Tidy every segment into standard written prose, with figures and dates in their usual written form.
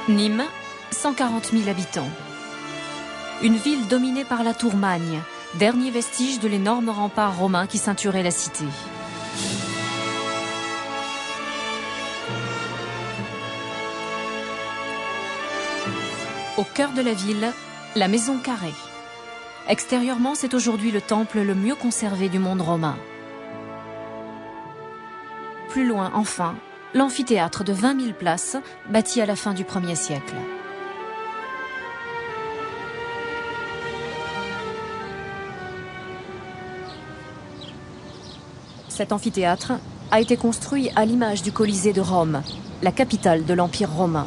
Nîmes, 140 000 habitants. Une ville dominée par la tour Magne, dernier vestige de l'énorme rempart romain qui ceinturait la cité. Au cœur de la ville, la maison carrée. Extérieurement, c'est aujourd'hui le temple le mieux conservé du monde romain. Plus loin, enfin, l'amphithéâtre de 20 000 places, bâti à la fin du 1er siècle. Cet amphithéâtre a été construit à l'image du Colisée de Rome, la capitale de l'Empire romain.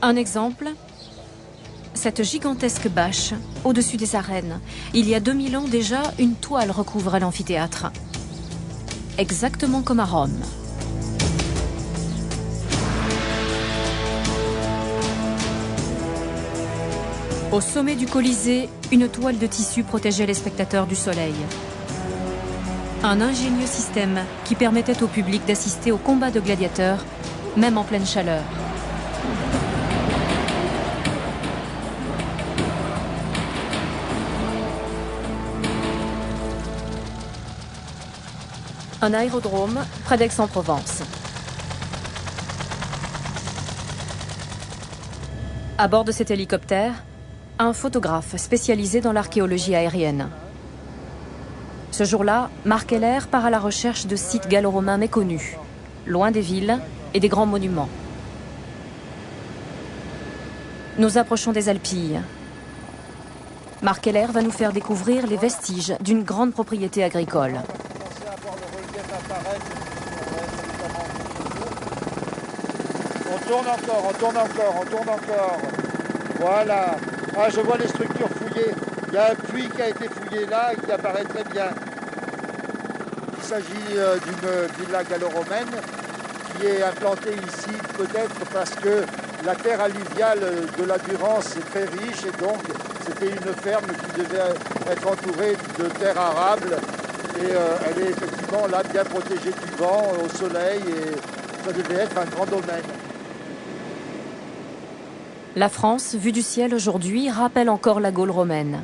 Un exemple, cette gigantesque bâche au-dessus des arènes. Il y a 2000 ans déjà, une toile recouvrait l'amphithéâtre. Exactement comme à Rome. Au sommet du Colisée, une toile de tissu protégeait les spectateurs du soleil. Un ingénieux système qui permettait au public d'assister aux combats de gladiateurs, même en pleine chaleur. Un aérodrome près d'Aix-en-Provence. À bord de cet hélicoptère, un photographe spécialisé dans l'archéologie aérienne. Ce jour-là, Marc Heller part à la recherche de sites gallo-romains méconnus, loin des villes et des grands monuments. Nous approchons des Alpilles. Marc Heller va nous faire découvrir les vestiges d'une grande propriété agricole. On tourne encore. Voilà. Ah, je vois les structures fouillées. Il y a un puits qui a été fouillé là et qui apparaît très bien. Il s'agit d'une villa gallo-romaine qui est implantée ici peut-être parce que la terre alluviale de la Durance est très riche et donc c'était une ferme qui devait être entourée de terres arables. Et elle est effectivement là bien protégée du vent, au soleil, et ça devait être un grand domaine. La France, vue du ciel aujourd'hui, rappelle encore la Gaule romaine.